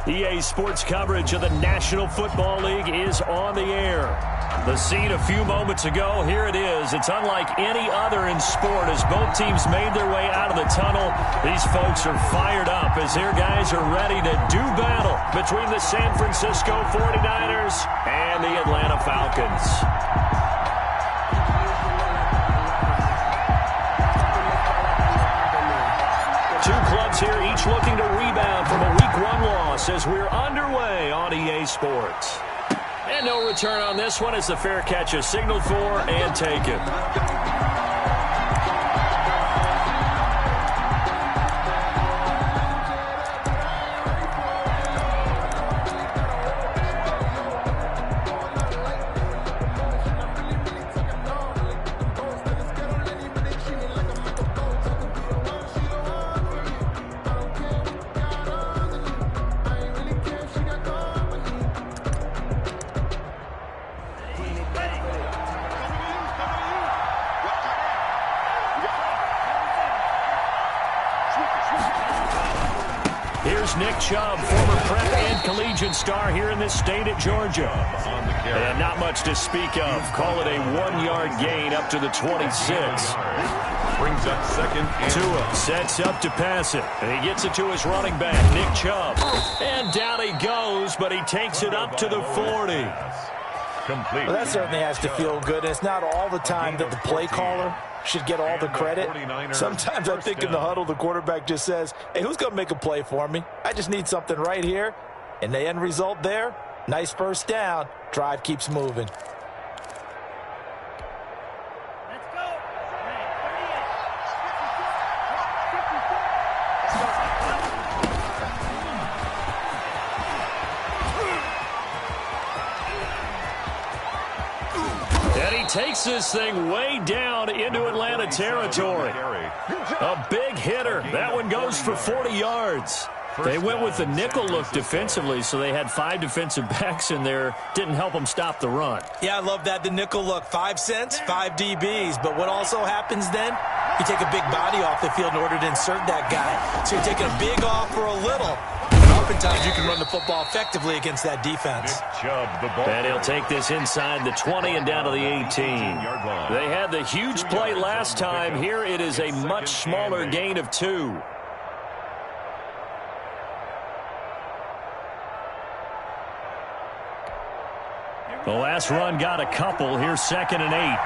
EA Sports coverage of the National Football League is on the air. The scene a few moments ago, here it is. It's unlike any other in sport as both teams made their way out of the tunnel. These folks are fired up as their guys are ready to do battle between the San Francisco 49ers and the Atlanta Falcons. Two clubs here, each looking to rebound from a Week 1 loss as we're underway on EA Sports. And no return on this one as the fair catch is signaled for and taken. Here's Nick Chubb, former prep and collegiate star here in this state at Georgia. And not much to speak of. Call it a 1-yard gain up to the 26. Brings up second. Tua sets up to pass it. And he gets it to his running back, Nick Chubb. And down he goes, but he takes it up to the 40. Well, that certainly has to feel good. It's not all the time that the play caller should get all the credit. Sometimes I think in the huddle, the quarterback just says, hey, who's going to make a play for me? I just need something right here. And the end result there, nice first down. Drive keeps moving. Takes this thing way down into Atlanta territory. A big hitter. That one goes for 40 yards. They went with the nickel look defensively, so they had 5 defensive backs in there. Didn't help them stop the run. Yeah, I love that, the nickel look. 5 cents, 5 DBs. But what also happens then? You take a big body off the field in order to insert that guy. So you're taking a big off for a little. Oftentimes you can run the football effectively against that defense. And he'll take this inside the 20 and down to the 18. They had the huge play last time. Here it is a much smaller gain of 2. The last run got a couple. Here's 2nd and 8.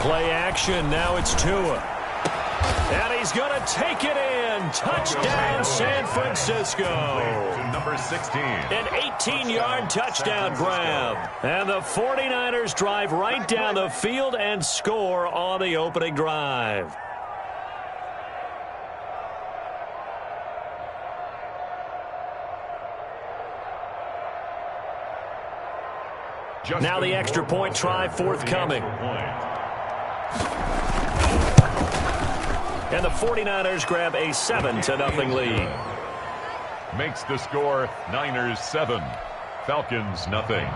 Play action. Now it's Tua. And he's going to take it in. Touchdown, San Francisco. Number 16. An 18-yard touchdown grab. And the 49ers drive right down the field and score on the opening drive. Now the extra point try forthcoming. And the 49ers grab a 7-0 lead. Makes the score Niners 7, Falcons nothing.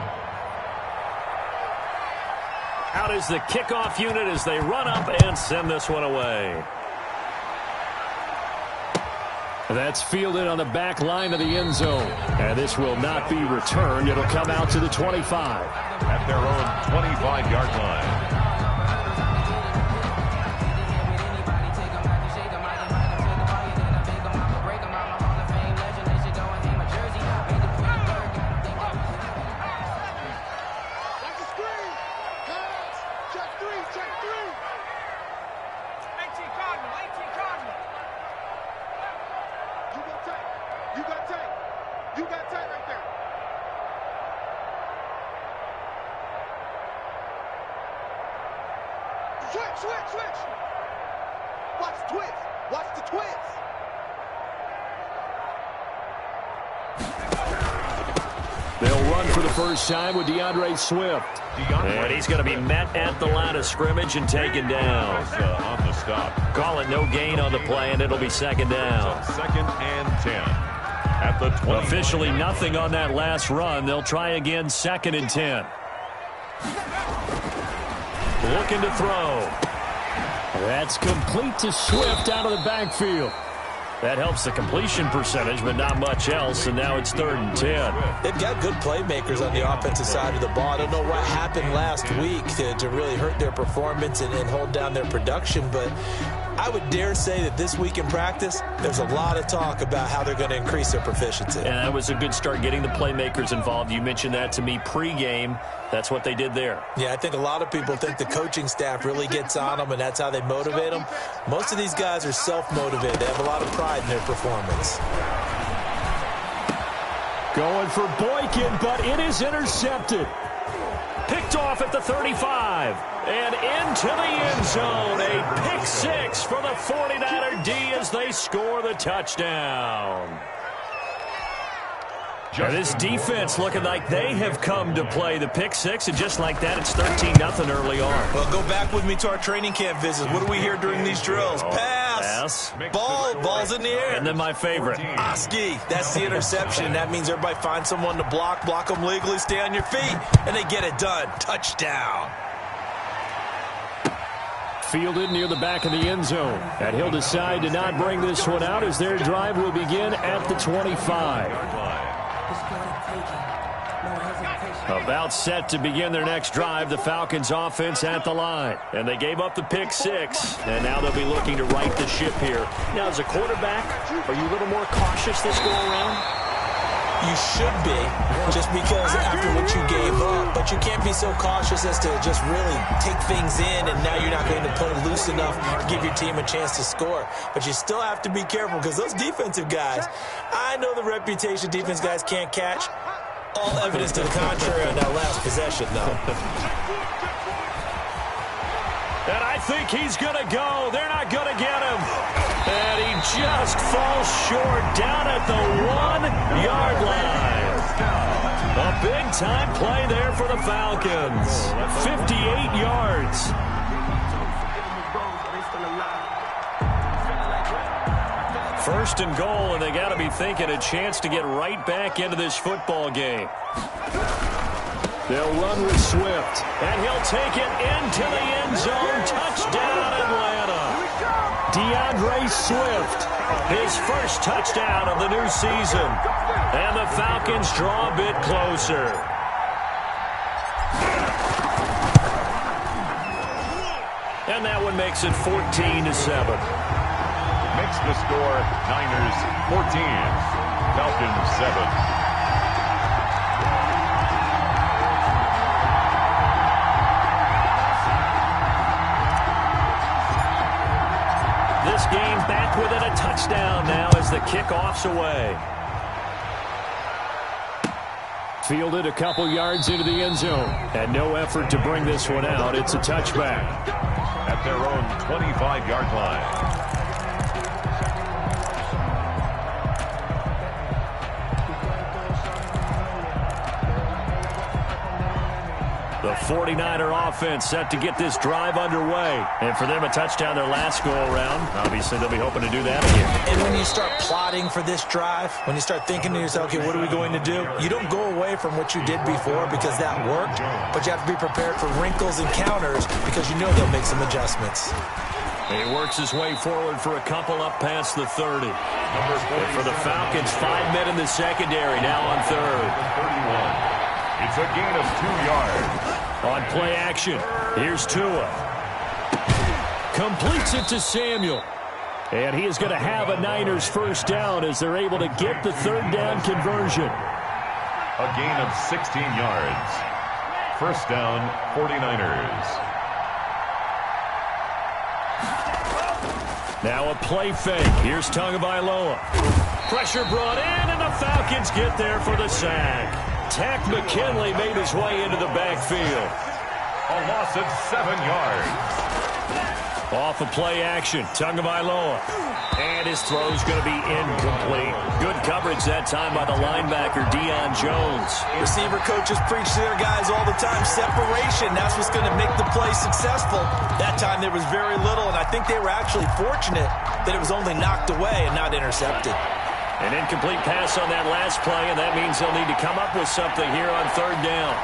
Out is the kickoff unit as they run up and send this one away. That's fielded on the back line of the end zone. And this will not be returned. It'll come out to the 25. At their own 25-yard line. Switch. Watch the twist. Watch the twist. They'll run for the first time with DeAndre Swift. And he's going to be met at the line of scrimmage and taken down. On the stop. Call it no gain on the play, and it'll be 2nd down. 2nd and 10. At the 20. Officially nothing on that last run. They'll try again 2nd and 10. Looking to throw. That's complete to Swift out of the backfield. That helps the completion percentage, but not much else, and now it's 3rd and 10. They've got good playmakers on the offensive side of the ball. I don't know what happened last week to really hurt their performance and hold down their production, but I would dare say that this week in practice, there's a lot of talk about how they're going to increase their proficiency. And that was a good start, getting the playmakers involved. You mentioned that to me pregame. That's what they did there. Yeah, I think a lot of people think the coaching staff really gets on them, and that's how they motivate them. Most of these guys are self-motivated. They have a lot of pride in their performance. Going for Boykin, but it is intercepted. Picked off at the 35. And into the end zone. A pick six for the 49er D as they score the touchdown. And this defense looking like they have come to play the pick six, and just like that, it's 13-0 early on. Well, go back with me to our training camp visits. What do we hear during these drills? Pass. Ball's in the air. And then my favorite. Oski. That's the interception. That means everybody find someone to block them legally, stay on your feet, and they get it done. Touchdown. Fielded near the back of the end zone. And he'll decide to not bring this one out as their drive will begin at the 25. About set to begin their next drive, the Falcons offense at the line. And they gave up the pick six, and now they'll be looking to right the ship here. Now, as a quarterback, are you a little more cautious this go around? You should be, just because after what you gave up. But you can't be so cautious as to just really take things in, and now you're not going to play loose enough to give your team a chance to score. But you still have to be careful, because those defensive guys, I know the reputation defense guys can't catch. All evidence to the contrary on that last possession, though. And I think he's going to go. They're not going to get him. And he just falls short down at the 1-yard line. A big-time play there for the Falcons. 58 yards. First and goal, and they got to be thinking a chance to get right back into this football game. They'll run with Swift, and he'll take it into the end zone. Touchdown, Atlanta. DeAndre Swift, his first touchdown of the new season. And the Falcons draw a bit closer. And that one makes it 14-7. Makes the score Niners 14, Falcons 7. This game back within a touchdown now as the kickoff's away. Fielded a couple yards into the end zone. And no effort to bring this one out. It's a touchback. At their own 25-yard line. The 49er offense set to get this drive underway. And for them, a touchdown their last go-around. Obviously, they'll be hoping to do that again. And when you start plotting for this drive, when you start thinking to yourself, okay, what are we going to do? You don't go away from what you did before because that worked, but you have to be prepared for wrinkles and counters because you know they'll make some adjustments. He works his way forward for a couple up past the 30. And for the Falcons, 5 men in the secondary, now on third. 31. It's a gain of 2 yards. On play action, here's Tua. Completes it to Samuel. And he is going to have a Niners first down as they're able to get the third down conversion. A gain of 16 yards. First down, 49ers. Now a play fake. Here's Tagovailoa. Pressure brought in, and the Falcons get there for the sack. Tack McKinley made his way into the backfield. A loss of 7 yards. Off of play action, Tagovailoa. And his throw's going to be incomplete. Good coverage that time by the linebacker, Deion Jones. Receiver coaches preach to their guys all the time. Separation, that's what's going to make the play successful. That time there was very little, and I think they were actually fortunate that it was only knocked away and not intercepted. An incomplete pass on that last play, and that means they'll need to come up with something here on third down.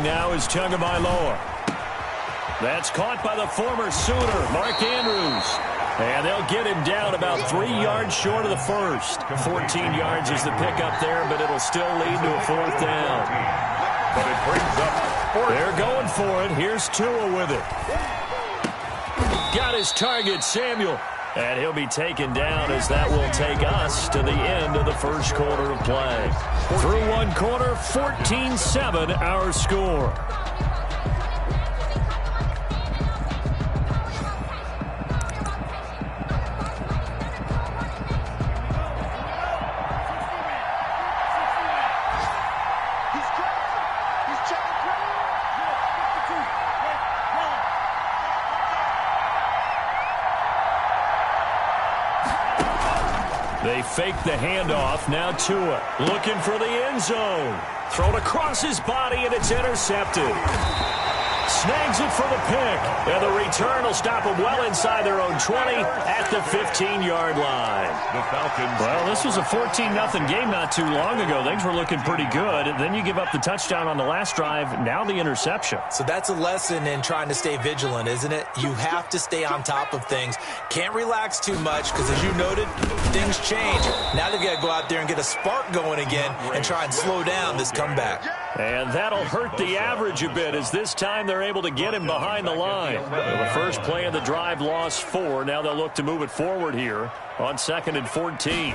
Returning now is Tagovailoa. That's caught by the former Sooner, Mark Andrews. And they'll get him down about 3 yards short of the first. 14 yards is the pickup there, but it'll still lead to a fourth down. But it brings up fourth. They're going for it. Here's Tua with it. Got his target, Samuel. And he'll be taken down as that will take us to the end of the first quarter of play. Through one quarter, 14-7 our score. They fake the handoff. Now Tua looking for the end zone. Thrown across his body, and it's intercepted. Snags it for the pick. And the return will stop them well inside their own 20 at the 15-yard line. The Falcons. Well, this was a 14-0 game not too long ago. Things were looking pretty good. Then you give up the touchdown on the last drive. Now the interception. So that's a lesson in trying to stay vigilant, isn't it? You have to stay on top of things. Can't relax too much because, as you noted, things change. Now they've got to go out there and get a spark going again and try and slow down this comeback. And that'll hurt the average a bit as this time they're able to get him behind the line. Well, the first play of the drive lost 4. Now they'll look to move it forward here on 2nd and 14.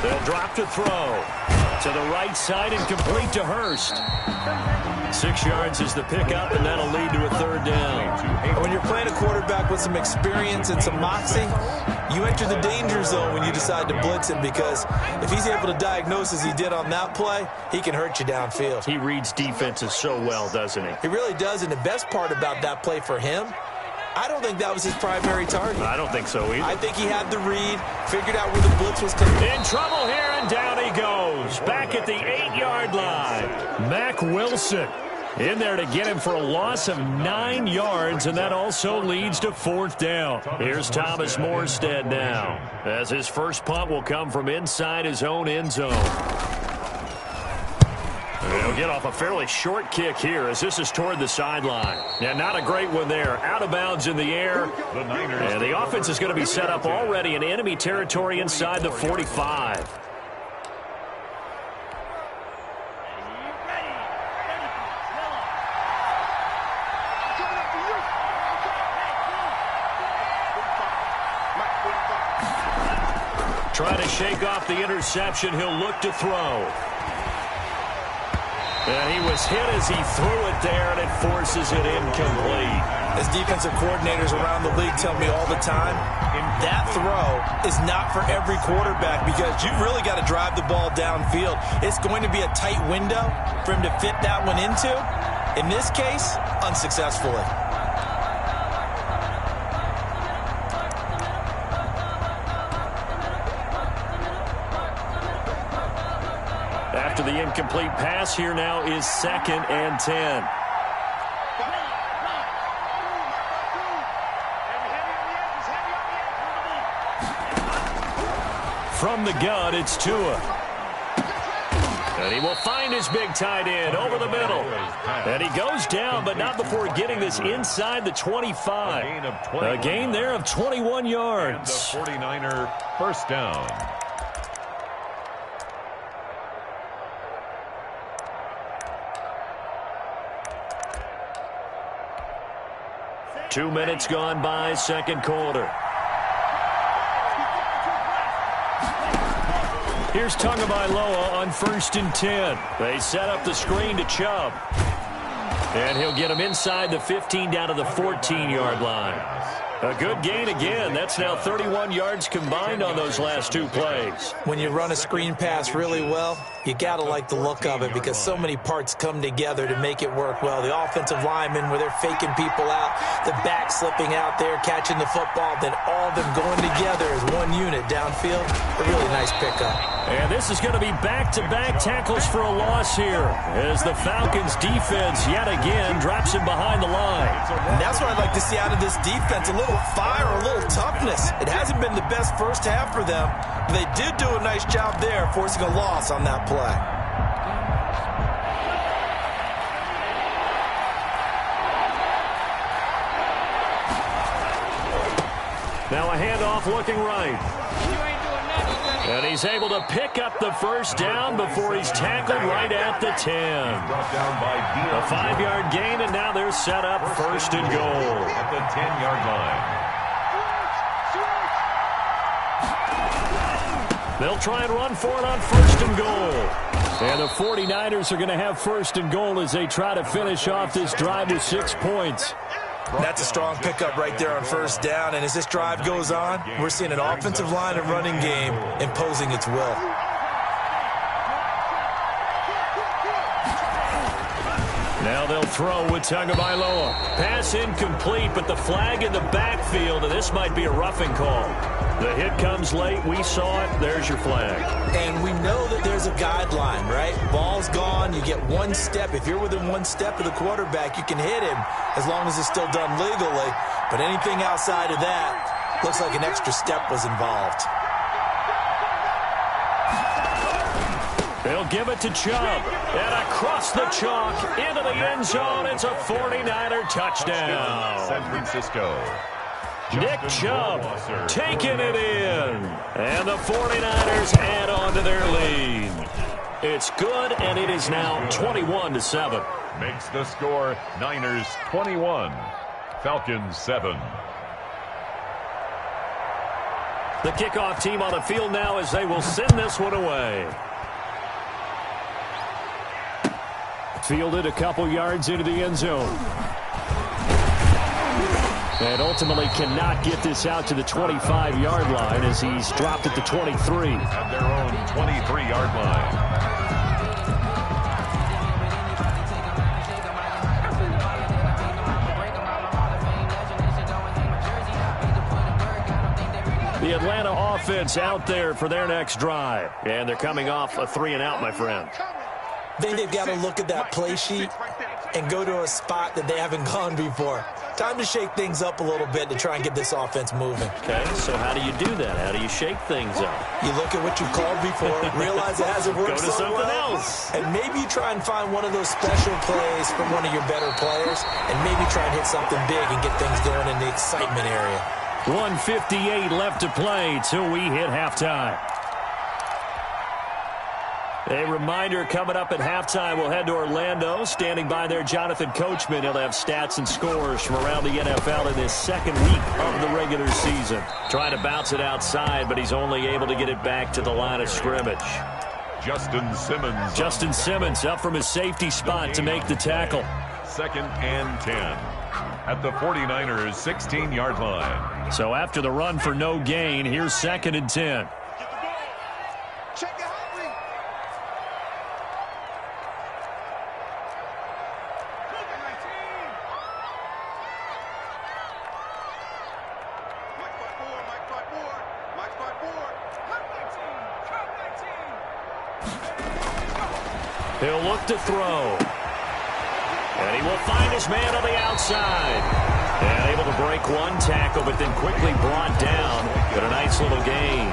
They'll drop to throw. To the right side and complete to Hurst. 6 yards is the pickup, and that'll lead to a third down. When you're playing a quarterback with some experience and some moxie, you enter the danger zone when you decide to blitz him, because if he's able to diagnose as he did on that play, he can hurt you downfield. He reads defenses so well, doesn't he? He really does, and the best part about that play for him, I don't think that was his primary target. I don't think so either. I think he had the read, figured out where the blitz was coming. In trouble here, and down he goes. Back at the 8-yard line. Mack Wilson in there to get him for a loss of 9 yards, and that also leads to 4th down. Here's Thomas Morstead now, as his first punt will come from inside his own end zone. He'll get off a fairly short kick here as this is toward the sideline. Yeah, not a great one there. Out of bounds in the air. And the offense is going to be set up already in enemy territory inside the 45. Trying to shake off the interception. He'll look to throw. And he was hit as he threw it there, and it forces it incomplete. As defensive coordinators around the league tell me all the time, that throw is not for every quarterback, because you've really got to drive the ball downfield. It's going to be a tight window for him to fit that one into. In this case, unsuccessfully. After the incomplete pass, here now is 2nd and 10. From the gun, it's Tua. And he will find his big tight end over the middle. And he goes down, but not before getting this inside the 25. A gain there of 21 yards. The 49er first down. Two minutes gone by, second quarter. Here's Tagovailoa on 1st and 10. They set up the screen to Chubb. And he'll get him inside the 15 down to the 14-yard line. A good gain again. That's now 31 yards combined on those last 2 plays. When you run a screen pass really well, you got to like the look of it, because so many parts come together to make it work well. The offensive linemen, where they're faking people out, the back slipping out there, catching the football, then all of them going together as one unit downfield. A really nice pickup. And this is going to be back-to-back tackles for a loss here, as the Falcons defense yet again drops him behind the line. And that's what I'd like to see out of this defense, a little fire, a little toughness. It hasn't been the best first half for them, but they did do a nice job there, forcing a loss on that play. Now a handoff looking right. And he's able to pick up the first down before he's tackled right at the 10. A 5-yard gain, and now they're set up first and goal. At the 10-yard line. They'll try and run for it on first and goal. And the 49ers are going to have first and goal as they try to finish off this drive with 6 points. That's a strong pickup right there on first down. And as this drive goes on, we're seeing an offensive line and running game imposing its will. Now they'll throw with Tagovailoa. Pass incomplete, but the flag in the backfield, and this might be a roughing call. The hit comes late. We saw it. There's your flag. And we know that there's a guideline, right? Ball's gone. You get one step. If you're within one step of the quarterback, you can hit him as long as it's still done legally. But anything outside of that looks like an extra step was involved. They'll give it to Chubb. And across the chalk into the end zone. It's a 49er touchdown. San Francisco. Nick Chubb taking it in. And the 49ers add on to their lead. It's good, and it is now 21-7. Makes the score Niners 21, Falcons 7. The kickoff team on the field now as they will send this one away. Fielded a couple yards into the end zone. And ultimately cannot get this out to the 25-yard line as he's dropped at the 23. At their own 23-yard line. The Atlanta offense out there for their next drive. And they're coming off a 3-and-out, my friend. I think they've got to look at that play sheet and go to a spot that they haven't gone before. Time to shake things up a little bit to try and get this offense moving. Okay, so how do you do that? How do you shake things up? You look at what you've called before, realize it hasn't worked Go to so something well, else. and maybe you try and find one of those special plays from one of your better players, and maybe try and hit something big and get things going in the excitement area. 1:58 left to play till we hit halftime. A reminder coming up at halftime, we'll head to Orlando. Standing by there, Jonathan Coachman. He'll have stats and scores from around the NFL in this second week of the regular season. Trying to bounce it outside, but he's only able to get it back to the line of scrimmage. Justin Simmons up from his safety spot to make the tackle. 2nd and 10 at the 49ers 16-yard line. So after the run for no gain, here's 2nd and 10. He'll look to throw. And he will find his man on the outside. And able to break one tackle, but then quickly brought down. But a nice little gain.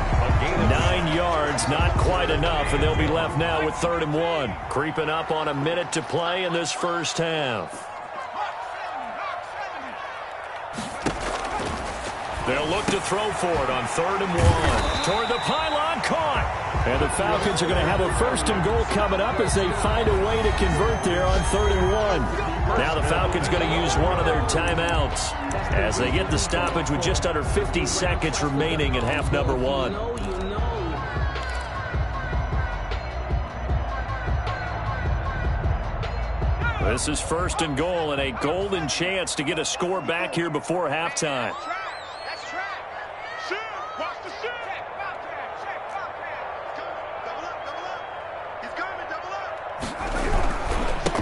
9 yards, not quite enough, and they'll be left now with 3rd and 1. Creeping up on a minute to play in this first half. They'll look to throw for it on 3rd and 1. Toward the pylon, caught. And the Falcons are going to have a 1st and goal coming up as they find a way to convert there on 3rd and 1. Now the Falcons going to use one of their timeouts as they get the stoppage with just under 50 seconds remaining in half number 1. This is 1st and goal and a golden chance to get a score back here before halftime.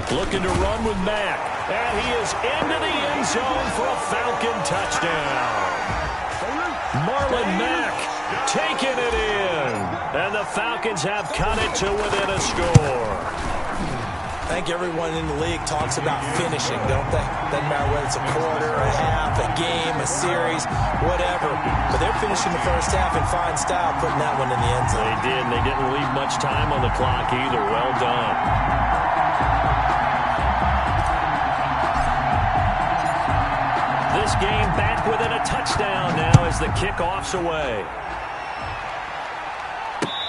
Looking to run with Mack. And he is into the end zone for a Falcon touchdown. Marlon Mack taking it in. And the Falcons have cut it to within a score. I think everyone in the league talks about finishing, don't they? Doesn't matter whether it's a quarter, a half, a game, a series, whatever. But they're finishing the first half in fine style, putting that one in the end zone. They did, and they didn't leave much time on the clock either. Well done. this game back within a touchdown now as the kickoff's away.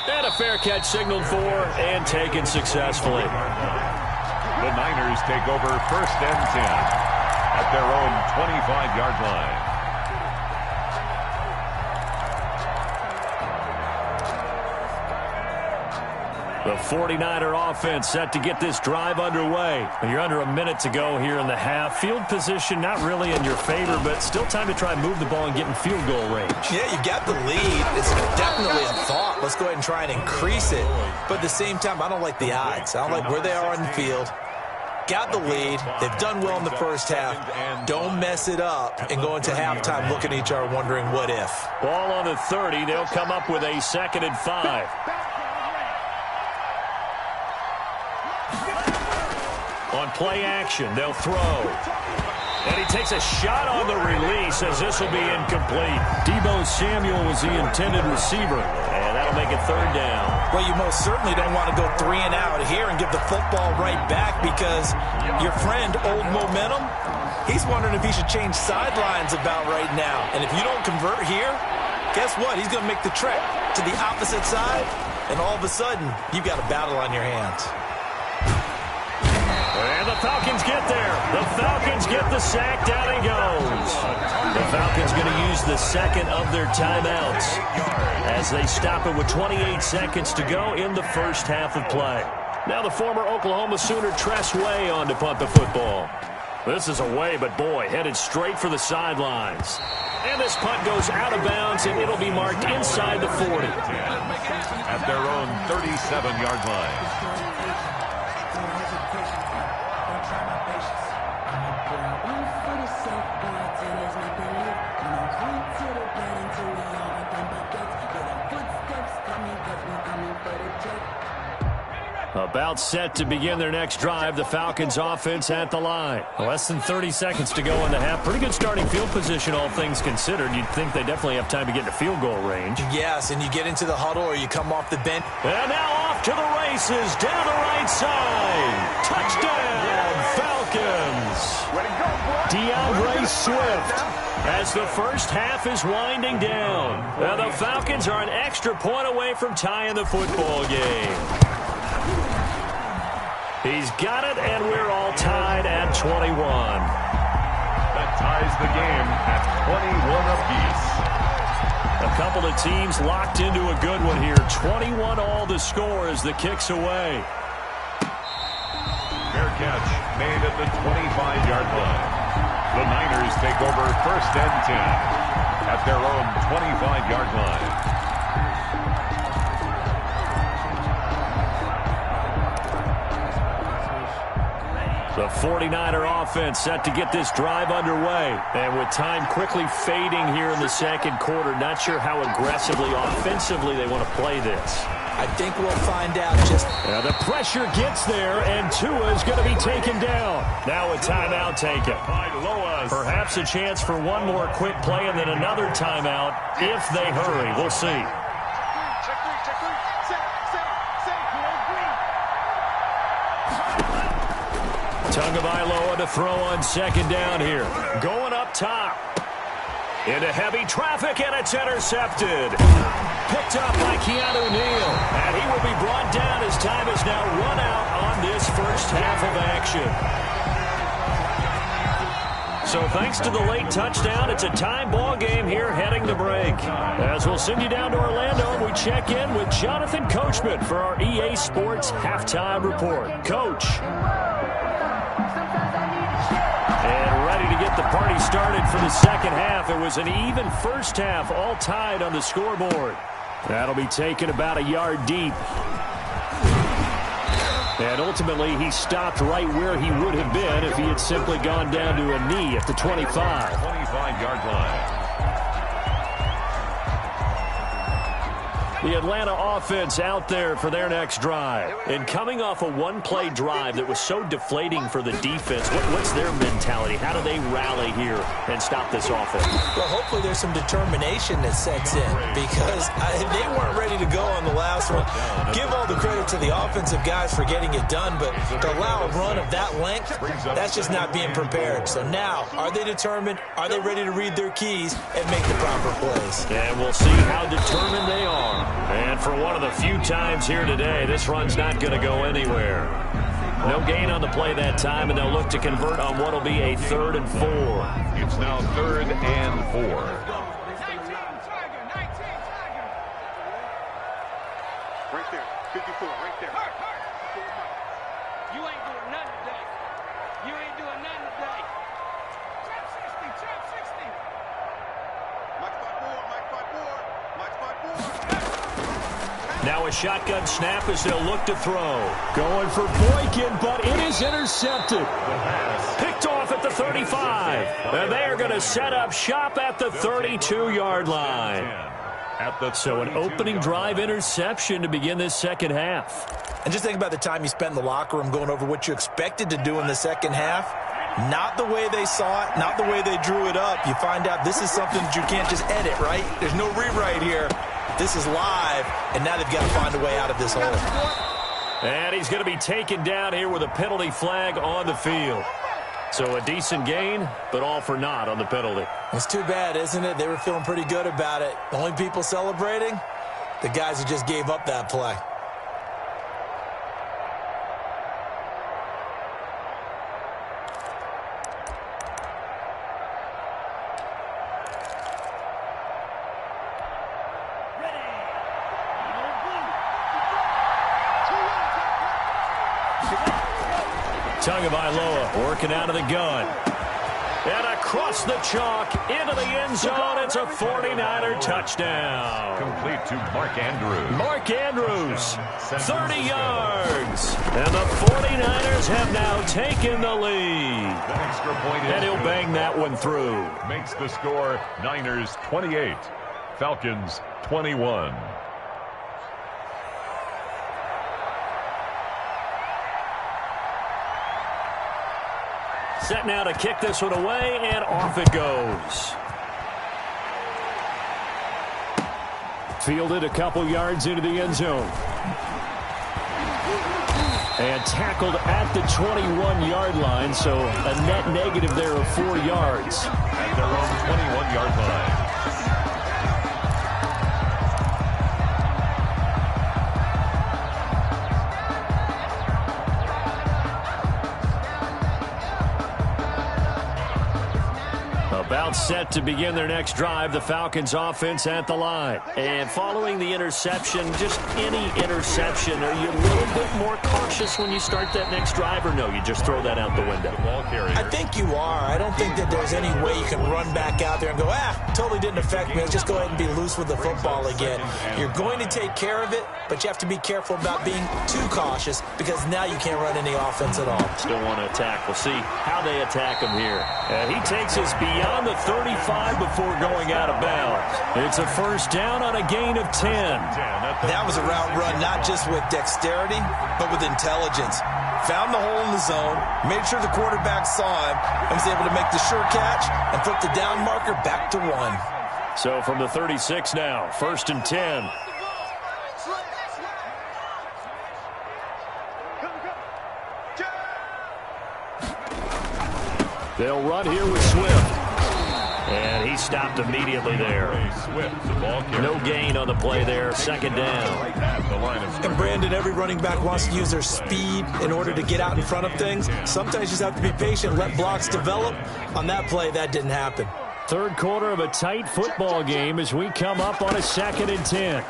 And a fair catch signaled for and taken successfully. The Niners take over 1st and 10 at their own 25-yard line. The 49er offense set to get this drive underway. You're under a minute to go here in the half. Field position not really in your favor, but still time to try and move the ball and get in field goal range. Yeah, you got the lead. It's definitely a thought. Let's go ahead and try and increase it. But at the same time, I don't like the odds. I don't like where they are on the field. Got the lead. They've done well in the first half. Don't mess it up and go into halftime looking at each other wondering what if. Ball on the 30. They'll come up with a 2nd and 5. On play action, they'll throw. And he takes a shot on the release as this will be incomplete. Deebo Samuel was the intended receiver. And that'll make it 3rd down. Well, you most certainly don't want to go 3 and out here and give the football right back because your friend, Old Momentum, he's wondering if he should change sidelines about right now. And if you don't convert here, guess what? He's going to make the trek to the opposite side, and all of a sudden, you've got a battle on your hands. And the Falcons get there. The Falcons get the sack. Down he goes. The Falcons going to use the 2nd of their timeouts as they stop it with 28 seconds to go in the first half of play. Now the former Oklahoma Sooner Tress Way on to punt the football. This is away, but boy, headed straight for the sidelines. And this punt goes out of bounds, and it'll be marked inside the 40. At their own 37-yard line. About set to begin their next drive. The Falcons offense at the line. Less than 30 seconds to go in the half. Pretty good starting field position, all things considered. You'd think they definitely have time to get into field goal range. Yes, and you get into the huddle or you come off the bench. And now off to the races down the right side. Touchdown, Falcons. DeAndre Swift. As the first half is winding down. Now the Falcons are an extra point away from tying the football game. He's got it, and we're all tied at 21. That ties the game at 21 apiece. A couple of teams locked into a good one here. 21 all to score as the kick's away. Fair catch made at the 25-yard line. The Niners take over 1st and 10 at their own 25-yard line. The 49er offense set to get this drive underway. And with time quickly fading here in the second quarter, not sure how aggressively, offensively they want to play this. I think we'll find out just... Now the pressure gets there, and Tua is going to be taken down. Now a timeout taken. Perhaps a chance for one more quick play and then another timeout if they hurry. We'll see. Tagovailoa to throw on 2nd down here. Going up top. Into heavy traffic, and it's intercepted. Picked up by Keanu Neal. And he will be brought down as time is now run out on this first half of action. So thanks to the late touchdown, it's a time ball game here heading to break. As we'll send you down to Orlando, and we check in with Jonathan Coachman for our EA Sports Halftime Report. Coach. And ready to get the party started for the second half. It was an even first half, all tied on the scoreboard. That'll be taken about a yard deep. And ultimately, he stopped right where he would have been if he had simply gone down to a knee at the 25. 25-yard line. The Atlanta offense out there for their next drive. And coming off a one-play drive that was so deflating for the defense, what's their mentality? How do they rally here and stop this offense? Well, hopefully there's some determination that sets in because they weren't ready to go on the last one. Give all the credit to the offensive guys for getting it done, but to allow a run of that length, that's just not being prepared. So now, are they determined? Are they ready to read their keys and make the proper plays? And we'll see how determined they are. And for one of the few times here today, this run's not going to go anywhere. No gain on the play that time, and they'll look to convert on what will be a 3rd and 4. It's now 3rd and 4. Right there, 54, right there. You ain't doing nothing today. You ain't doing nothing today. Trap 60, trap 60. Mike spot 4, Mike spot 4, Mike spot 4. Now a shotgun snap as they'll look to throw. Going for Boykin, but it is intercepted. Picked off at the 35. And they are going to set up shop at the 32-yard line. So an opening drive interception to begin this second half. And just think about the time you spent in the locker room going over what you expected to do in the second half. Not the way they saw it, not the way they drew it up. You find out this is something that you can't just edit, right? There's no rewrite here. This is live, and now they've got to find a way out of this hole. And he's going to be taken down here with a penalty flag on the field. So a decent gain, but all for naught on the penalty. It's too bad, isn't it? They were feeling pretty good about it. The only people celebrating, the guys who just gave up that play. Tagovailoa working out of the gun. And across the chalk into the end zone. It's a 49er touchdown. Complete to Mark Andrews. Mark Andrews, 30 yards. And the 49ers have now taken the lead. That extra point and he'll bang that one through. Makes the score Niners 28, Falcons 21. Set now to kick this one away, and off it goes. Fielded a couple yards into the end zone. And tackled at the 21-yard line, so a net negative there of 4 yards. At their own 21-yard line. About set to begin their next drive, the Falcons offense at the line. And following the interception, just any interception, are you a little bit more cautious when you start that next drive, or no, you just throw that out the window? I think you are. I don't think that there's any way you can run back out there and go, totally didn't affect me. Let's just go ahead and be loose with the football again. You're going to take care of it, but you have to be careful about being too cautious because now you can't run any offense at all. Still want to attack. We'll see how they attack him here. And he takes us beyond the 35 before going out of bounds. It's a first down on a gain of 10. That was a route run not just with dexterity, but with intelligence. Found the hole in the zone, made sure the quarterback saw him, and was able to make the sure catch and flip the down marker back to 1. So from the 36 now, first and 10. They'll run here with Swift. And he stopped immediately there. No gain on the play there. Second down. And Brandon, every running back wants to use their speed in order to get out in front of things. Sometimes you just have to be patient, let blocks develop. On that play, that didn't happen. Third quarter of a tight football game as we come up on a 2nd and 10.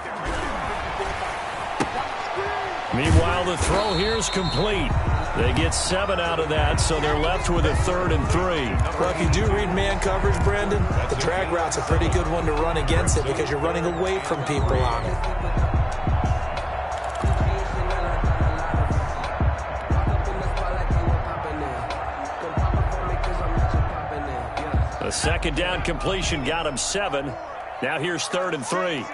Meanwhile, the throw here is complete. They get 7 out of that, so they're left with a 3rd and 3. Well, if you do read man coverage, Brandon, the drag route's a pretty good one to run against it because you're running away from people on it. A second down completion got him 7. Now here's 3rd and 3.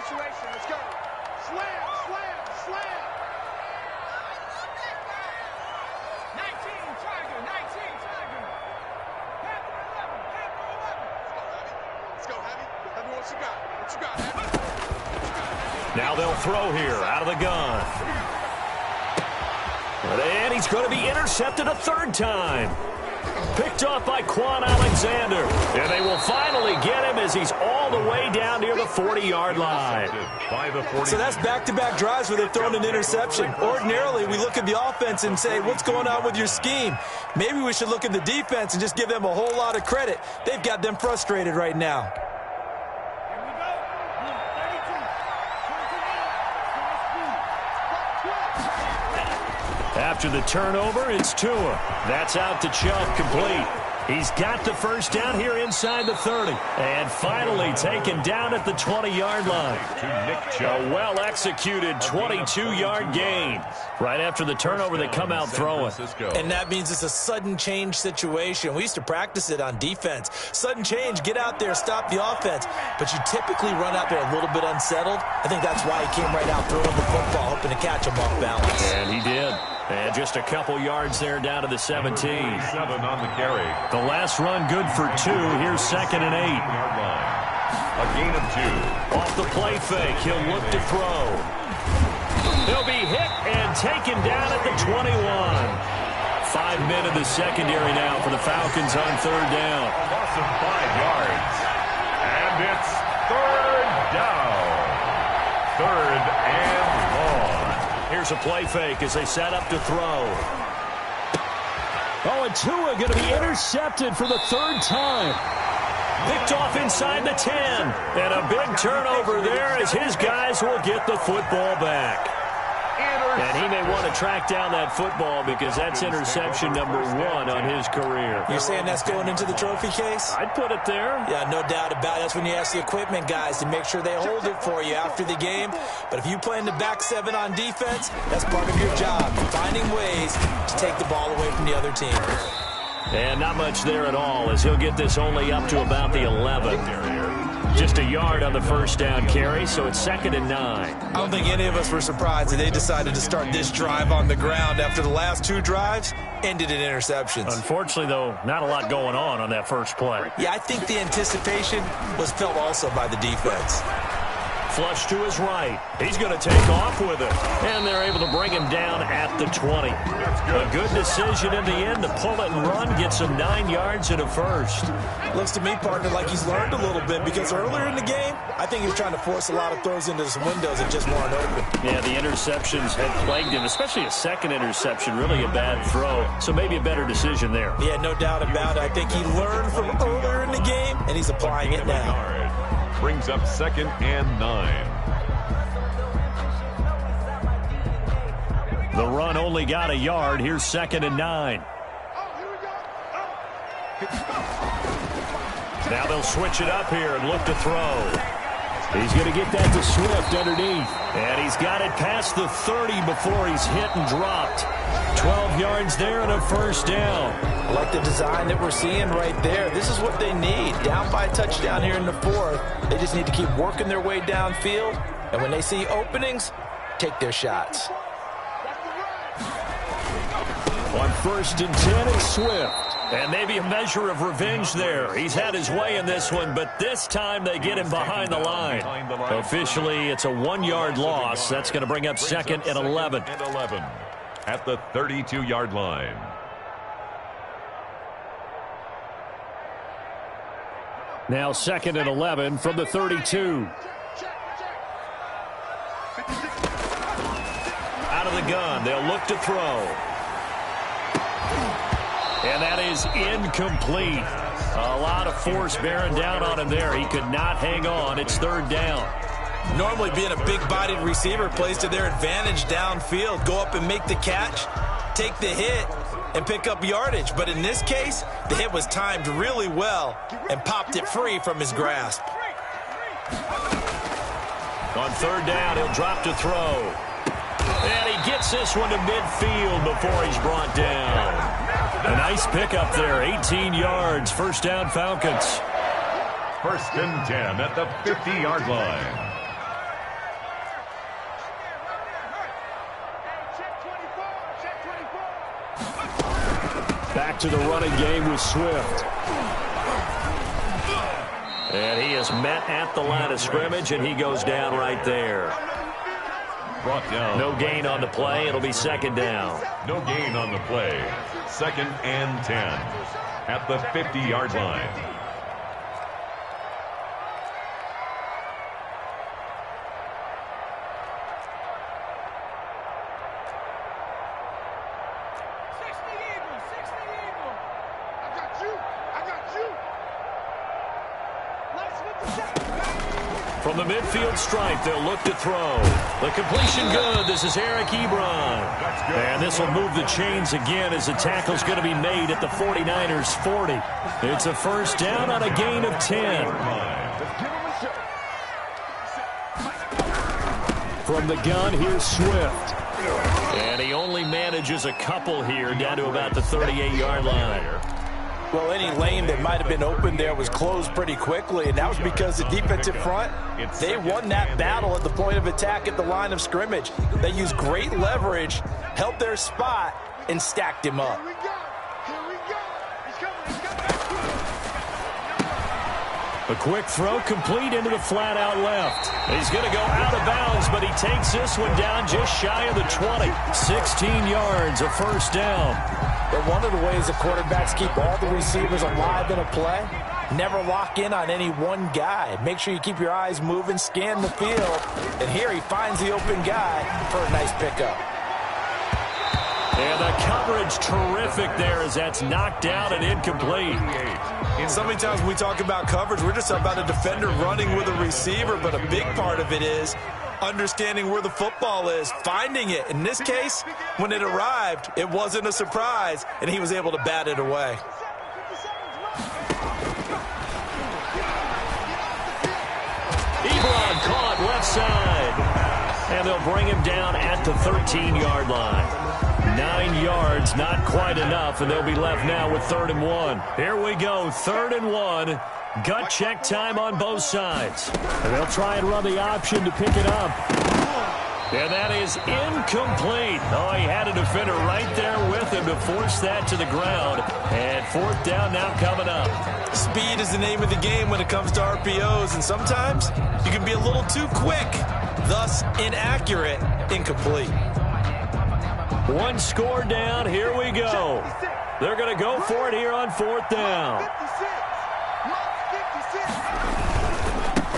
Now they'll throw here out of the gun. And he's going to be intercepted a third time. Picked off by Quan Alexander. And they will finally get him as he's all the way down near the 40-yard line. So that's back-to-back drives where they've thrown an interception. Ordinarily, we look at the offense and say, what's going on with your scheme? Maybe we should look at the defense and just give them a whole lot of credit. They've got them frustrated right now. After the turnover, it's Tua. That's out to Chubb, complete. He's got the first down here inside the 30. And finally taken down at the 20-yard line. A well-executed 22-yard gain. Right after the turnover, they come out throwing. And that means it's a sudden change situation. We used to practice it on defense. Sudden change, get out there, stop the offense. But you typically run out there a little bit unsettled. I think that's why he came right out throwing the football, hoping to catch him off balance. And he did. And just a couple yards there down to the 17. 7 on the carry. The last run good for 2. Here's 2nd and 8. A gain of 2. Off the play fake, he'll look to throw. He'll be hit and taken down at the 21. 5 men in the secondary now for the Falcons on 3rd down. A loss of 5 yards. And it's 3rd down. 3rd and long. Here's a play fake as they set up to throw. Oh, and Tua going to be intercepted for the 3rd time. Picked off inside the 10. And a big turnover there as his guys will get the football back. And he may want to track down that football because that's interception number 1 on his career. You're saying that's going into the trophy case? I'd put it there. Yeah, no doubt about it. That's when you ask the equipment guys to make sure they hold it for you after the game. But if you play in the back 7 on defense, that's part of your job, finding ways to take the ball away from the other team. And not much there at all as he'll get this only up to about the 11. Just a yard on the first down carry, so it's 2nd and 9. I don't think any of us were surprised that they decided to start this drive on the ground after the last 2 drives ended in interceptions. Unfortunately, though, not a lot going on that first play. Yeah, I think the anticipation was felt also by the defense. Flush to his right. He's going to take off with it. And they're able to bring him down at the 20. A good decision in the end to pull it and run. Gets him 9 yards and a first. Looks to me, partner, like he's learned a little bit because earlier in the game, I think he was trying to force a lot of throws into some windows that just weren't open. Yeah, the interceptions had plagued him, especially a second interception. Really a bad throw. So maybe a better decision there. Yeah, no doubt about it. I think he learned from earlier in the game, and he's applying it now. Brings up 2nd and 9. The run only got a yard. Here's 2nd and 9. Now they'll switch it up here and look to throw. He's going to get that to Swift underneath. And he's got it past the 30 before he's hit and dropped. 12 yards there and a first down. I like the design that we're seeing right there. This is what they need. Down by a touchdown here in the 4th. They just need to keep working their way downfield. And when they see openings, take their shots. On 1st and 10, it's Swift. And maybe a measure of revenge there. He's had his way in this one, but this time they get him behind the line. Officially, it's a 1-yard loss. That's going to bring up 2nd and 11. At the 32-yard line. Now 2nd and 11 from the 32. Out of the gun, they'll look to throw. And that is incomplete. A lot of force bearing down on him there. He could not hang on. It's 3rd down. Normally being a big-bodied receiver plays to their advantage downfield. Go up and make the catch, take the hit, and pick up yardage. But in this case, the hit was timed really well and popped it free from his grasp. On 3rd down, he'll drop to throw. And he gets this one to midfield before he's brought down. A nice pickup there, 18 yards, first down Falcons. 1st and 10 at the 50-yard line. Back to the running game with Swift. And he is met at the line of scrimmage, and he goes down right there. Brought down. No gain on the play. It'll be second down. No gain on the play. 2nd and 10 at the 50-yard line. From the midfield stripe, they'll look to throw. The completion good. This is Eric Ebron. And this will move the chains again as the tackle's going to be made at the 49ers 40. It's a first down on a gain of 10. From the gun, here's Swift. And he only manages a couple here down to about the 38-yard line. Well, any lane that might have been open there was closed pretty quickly, and that was because the defensive front, they won that battle at the point of attack at the line of scrimmage. They used great leverage, held their spot, and stacked him up. A quick throw complete into the flat out left. He's going to go out of bounds, but he takes this one down just shy of the 20. 16 yards, a first down. But one of the ways the quarterbacks keep all the receivers alive in a play, never lock in on any one guy. Make sure you keep your eyes moving, scan the field. And here he finds the open guy for a nice pickup. And the coverage terrific there as that's knocked down and incomplete. So many times when we talk about coverage, we're just about a defender running with a receiver, but a big part of it is understanding where the football is, finding it. In this case, when it arrived, it wasn't a surprise, and he was able to bat it away. Ebron caught left side. And they'll bring him down at the 13-yard line. 9 yards, not quite enough, and they'll be left now with 3rd and 1. Here we go, 3rd and 1. Gut check time on both sides. And they'll try and run the option to pick it up. And that is incomplete. Oh, he had a defender right there with him to force that to the ground. And 4th down now coming up. Speed is the name of the game when it comes to RPOs, and sometimes you can be a little too quick, thus inaccurate, incomplete. One score down. Here we go. They're going to go for it here on 4th down.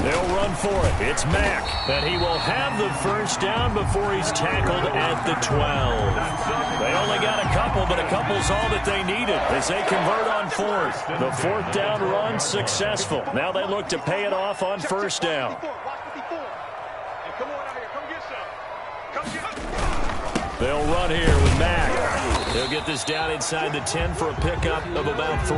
They'll run for it. It's Mack. And he will have the first down before he's tackled at the 12. They only got a couple, but a couple's all that they needed as they convert on 4th. The 4th down run successful. Now they look to pay it off on 1st down. They'll run here with Mack. They'll get this down inside the 10 for a pickup of about 3.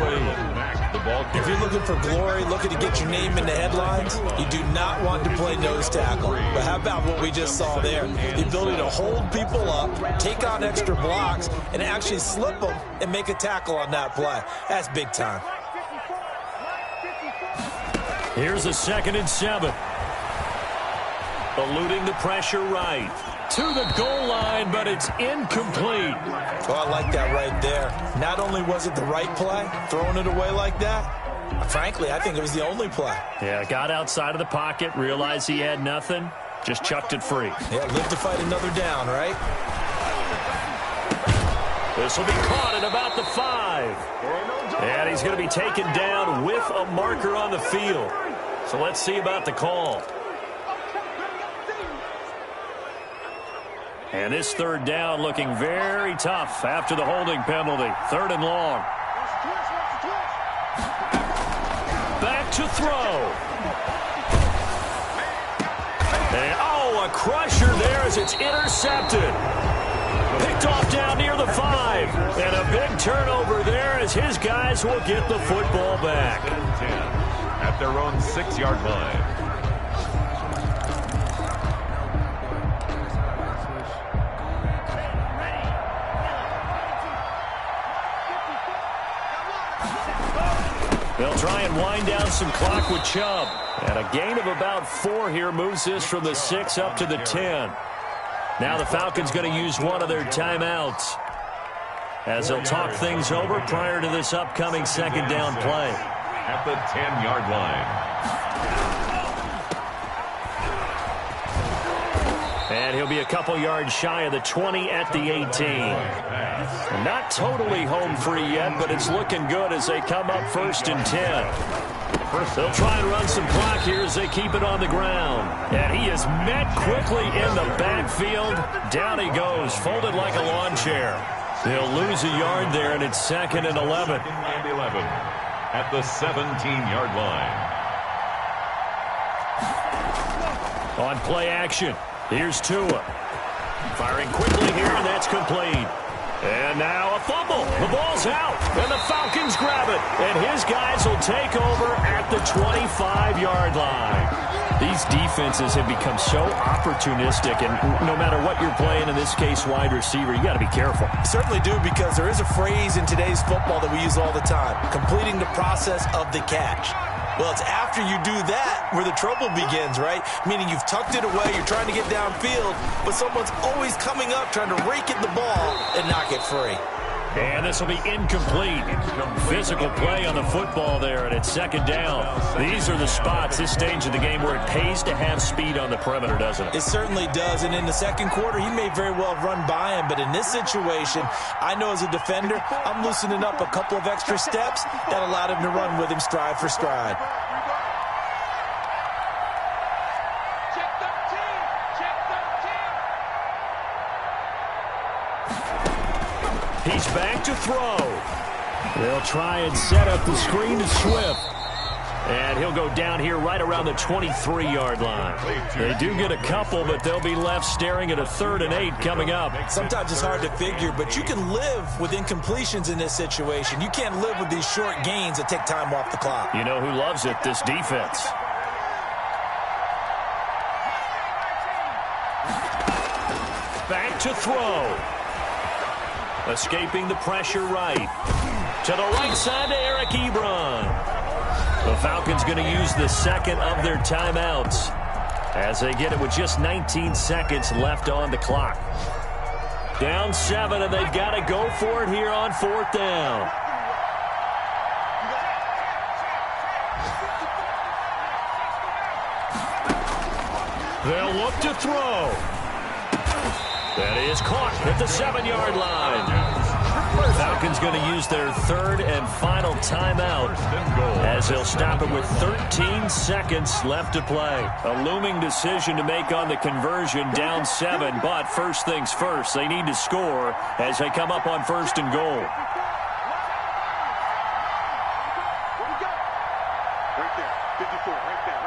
If you're looking for glory, looking to get your name in the headlines, you do not want to play nose tackle. But how about what we just saw there? The ability to hold people up, take on extra blocks, and actually slip them and make a tackle on that play. That's big time. Here's a 2nd and 7. Eluding the pressure right. To the goal line, but it's incomplete. Oh, I like that right there. Not only was it the right play, throwing it away like that, frankly, I think it was the only play. Yeah, got outside of the pocket, realized he had nothing, just chucked it free. Yeah, live to fight another down, right? This will be caught at about the 5. And he's going to be taken down with a marker on the field. So let's see about the call. And this 3rd down looking very tough after the holding penalty. 3rd and long. Back to throw. And, oh, a crusher there as it's intercepted. Picked off down near the 5. And a big turnover there as his guys will get the football back. At their own 6-yard line. They'll try and wind down some clock with Chubb. And a gain of about 4 here moves this from the 6 up to the 10. Now the Falcons going to use one of their timeouts as they'll talk things over prior to this upcoming 2nd down play. At the 10-yard line. be a couple yards shy of the 20 at the 18. Not totally home free yet, but it's looking good as they come up 1st and 10. They'll try and run some clock here as they keep it on the ground. And he is met quickly in the backfield. Down he goes, folded like a lawn chair. They'll lose a yard there, and it's 2nd and 11. And 11 at the 17-yard line. On play action, here's Tua. Firing quickly here, and that's complete. And now a fumble. The ball's out, and the Falcons grab it. And his guys will take over at the 25-yard line. These defenses have become so opportunistic, and no matter what you're playing, in this case wide receiver, you got to be careful. Certainly do, because there is a phrase in today's football that we use all the time: completing the process of the catch. Well, it's after you do that where the trouble begins, right? Meaning you've tucked it away, you're trying to get downfield, but someone's always coming up trying to rake at the ball and knock it free. And this will be incomplete. Physical play on the football there, and it's 2nd down. These are the spots, this stage of the game, where it pays to have speed on the perimeter, doesn't it? It certainly does, and in the 2nd quarter, he may very well run by him, but in this situation, I know as a defender, I'm loosening up a couple of extra steps that allowed him to run with him stride for stride. Check 13. Check 13. He's back to throw. They'll try and set up the screen to Swift. And he'll go down here right around the 23-yard line. They do get a couple, but they'll be left staring at a 3rd and 8 coming up. Sometimes it's hard to figure, but you can live with incompletions in this situation. You can't live with these short gains that take time off the clock. You know who loves it? This defense. Back to throw. Escaping the pressure right. To the right side to Eric Ebron. The Falcons going to use the 2nd of their timeouts as they get it with just 19 seconds left on the clock. Down 7, and they've got to go for it here on 4th down. They'll look to throw. That is caught at the 7-yard line. Falcons going to use their 3rd and final timeout as they'll stop it with 13 seconds left to play. A looming decision to make on the conversion, down 7, but first things first, they need to score as they come up on 1st and goal. Right there, 54, right there,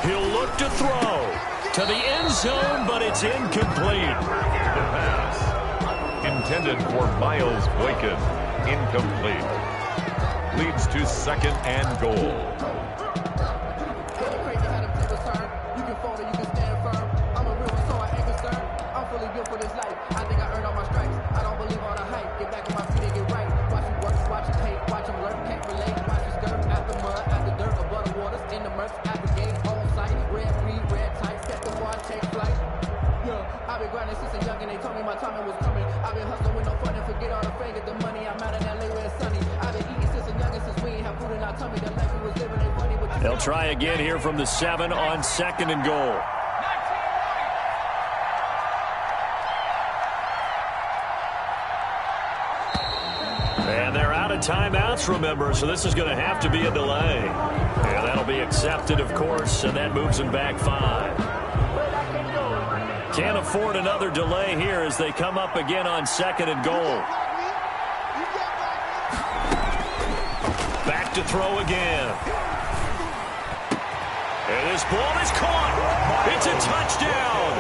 54. He'll look to throw to the end zone, but it's incomplete. The pass intended for Miles Boykin. Incomplete. Leads to 2nd and goal. They'll try again here from the 7 on 2nd and goal. And they're out of timeouts, remember, so this is going to have to be a delay. And that'll be accepted, of course, and that moves them back 5. Can't afford another delay here as they come up again on 2nd and goal. Back to throw again. And this ball is caught. It's a touchdown.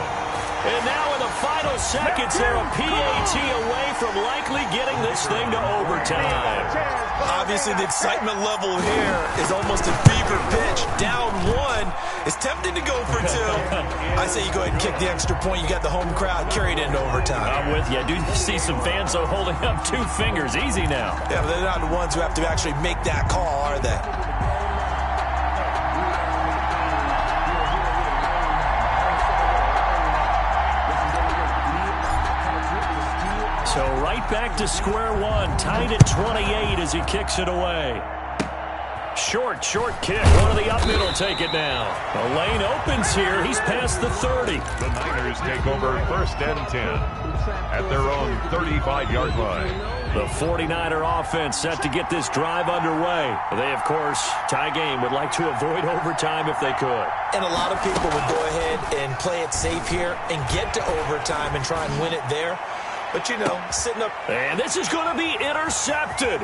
And now in the final seconds, they're a PAT away from likely getting this thing to overtime. Obviously, the excitement level here is almost a fever pitch. Down 1. It's tempting to go for 2. I say you go ahead and kick the extra point. You got the home crowd carried into overtime. I'm with you. I do see some fans, though, holding up 2 fingers. Easy now. Yeah, but they're not the ones who have to actually make that call, are they? So right back to square one, tied at 28 as he kicks it away. Short kick. One of the up middle take it now. The lane opens here. He's past the 30. The Niners take over first and 10 at their own 35-yard line. The 49er offense set to get this drive underway. They, of course, tie game, would like to avoid overtime if they could. And a lot of people would go ahead and play it safe here and get to overtime and try and win it there. But, you know, sitting up. And this is going to be intercepted.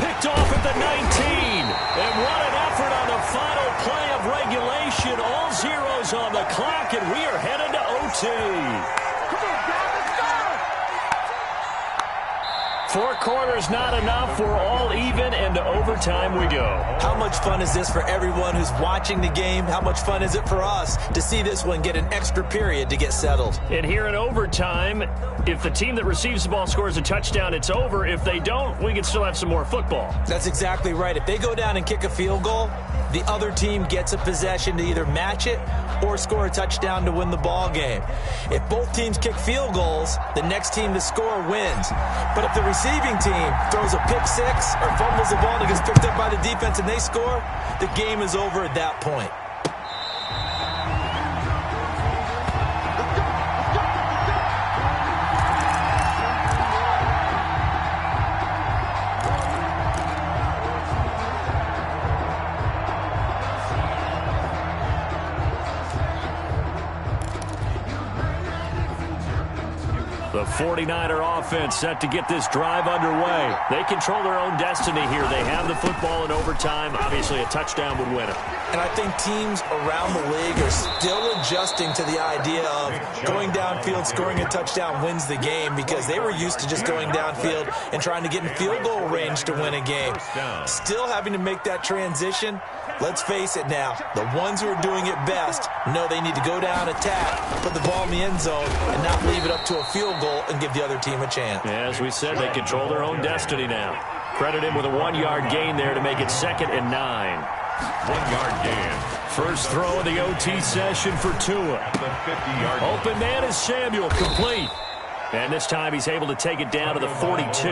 Picked off at the 19. And what an effort on the final play of regulation. All zeros on the clock, and we are headed to OT. Come on, guys, let's go! 4 quarters not enough. We're all even, and to overtime we go. How much fun is this for everyone who's watching the game? How much fun is it for us to see this one get an extra period to get settled? And here in overtime, if the team that receives the ball scores a touchdown, it's over. If they don't, we can still have some more football. That's exactly right. If they go down and kick a field goal, the other team gets a possession to either match it or score a touchdown to win the ball game. If both teams kick field goals, the next team to score wins. But if the receiving team throws a pick six or fumbles the ball and gets picked up by the defense and they score, the game is over at that point. The 49er offense set to get this drive underway. They control their own destiny here. They have the football in overtime. Obviously, a touchdown would win it. And I think teams around the league are still adjusting to the idea of going downfield, scoring a touchdown wins the game, because they were used to just going downfield and trying to get in field goal range to win a game. Still having to make that transition. Let's face it now, the ones who are doing it best know they need to go down, attack, put the ball in the end zone, and not leave it up to a field goal and give the other team a chance. Yeah, as we said, they control their own destiny now. Credit him with a 1-yard gain there to make it 2nd and 9. 1-yard gain. First throw of the OT session for Tua. The 50-yard. Open man is Samuel, complete. And this time he's able to take it down to the 42.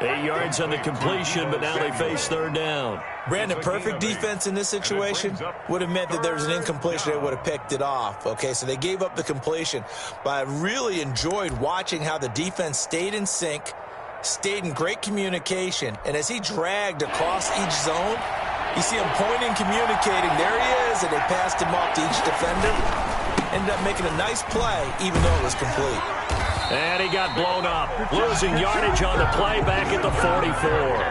8 yards on the completion, but now they face 3rd down. Brandon, perfect defense in this situation would have meant that there was an incompletion. They would have picked it off. Okay, so they gave up the completion. But I really enjoyed watching how the defense stayed in sync, stayed in great communication. And as he dragged across each zone, you see him pointing, communicating. There he is, and they passed him off to each defender. Ended up making a nice play, even though it was complete. And he got blown up, losing yardage on the play back at the 44.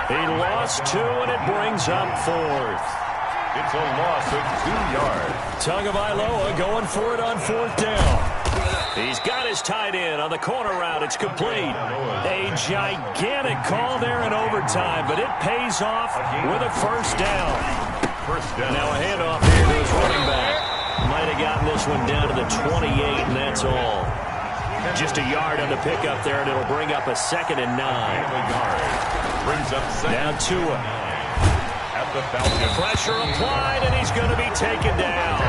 He lost 2, and it brings up 4th. It's a loss of 2 yards. Tagovailoa going for it on 4th down. He's got his tight end on the corner route. It's complete. A gigantic call there in overtime, but it pays off with a 1st down. Now a handoff here to his running back. Might have gotten this one down to the 28, and that's all. Just a yard on the pickup there, and it'll bring up a 2nd and 9. Brings up 2nd. Now Tua. At the Falcons. Pressure applied, and he's going to be taken down.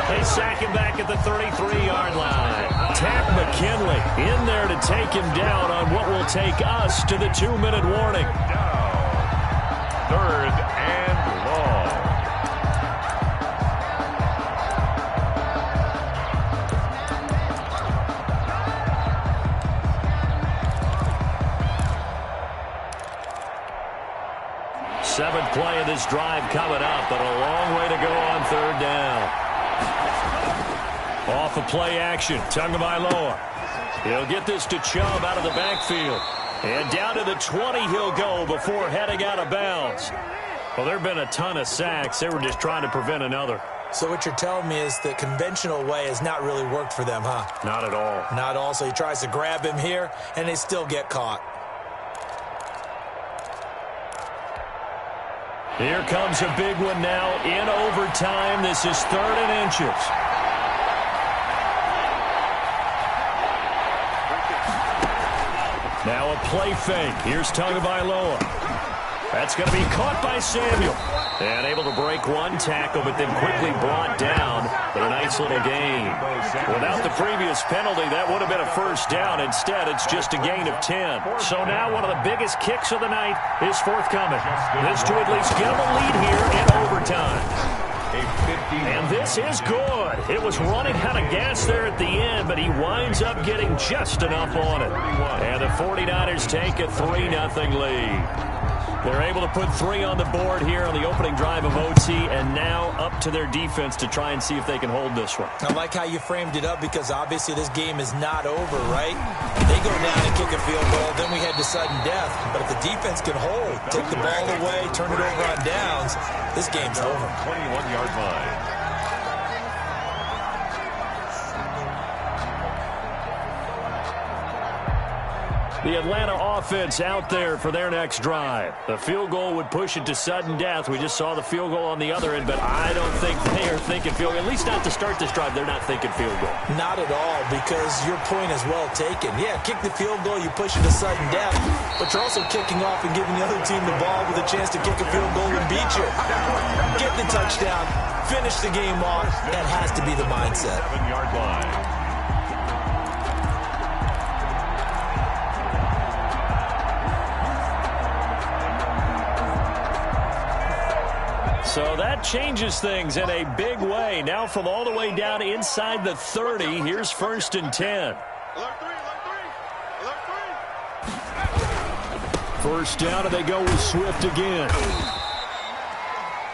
They sack him back at the 33-yard line. Takk McKinley in there to take him down on what will take us to the 2-minute warning. Down. 3rd and long. Seventh play of this drive coming up, but a long way to go on 3rd down. Off of play action, Tagovailoa. He'll get this to Chubb out of the backfield. And down to the 20 he'll go before heading out of bounds. Well, there have been a ton of sacks. They were just trying to prevent another. So what you're telling me is the conventional way has not really worked for them, huh? Not at all. Not all. So he tries to grab him here, and they still get caught. Here comes a big one now in overtime. This is 3rd and inches. Now a play fake. Here's Tagovailoa. That's going to be caught by Samuel. And able to break one tackle, but then quickly brought down. But a nice little gain. Without the previous penalty, that would have been a first down. Instead, it's just a gain of 10. So now one of the biggest kicks of the night is forthcoming. This to at least get them a lead here in overtime. And this is good. It was running out of gas there at the end, but he winds up getting just enough on it. And the 49ers take a 3-0 lead. They're able to put 3 on the board here on the opening drive of OT, and now up to their defense to try and see if they can hold this one. I like how you framed it up, because obviously this game is not over, right? They go down and kick a field goal, then we head to sudden death. But if the defense can hold, take the ball away, turn it over on downs, this game's over. 21-yard line. The Atlanta offense out there for their next drive. The field goal would push it to sudden death. We just saw the field goal on the other end, but I don't think they are thinking field goal. At least not to start this drive. They're not thinking field goal. Not at all, because your point is well taken. Yeah, kick the field goal, you push it to sudden death, but you're also kicking off and giving the other team the ball with a chance to kick a field goal and beat you. Get the touchdown, finish the game off. That has to be the mindset. 7-yard line. So that changes things in a big way. Now from all the way down inside the 30, here's 1st and 10. First down, and they go with Swift again.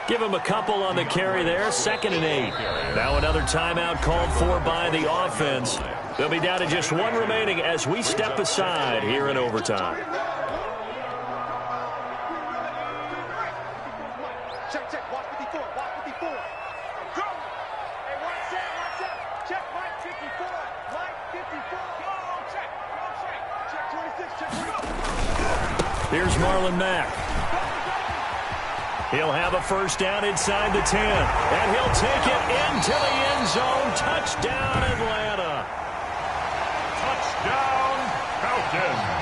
Give him a couple on the carry there. 2nd and 8. Now another timeout called for by the offense. They'll be down to just 1 remaining as we step aside here in overtime. Here's Marlon Mack. He'll have a first down inside the 10. And he'll take it into the end zone. Touchdown, Atlanta. Touchdown, Falcons.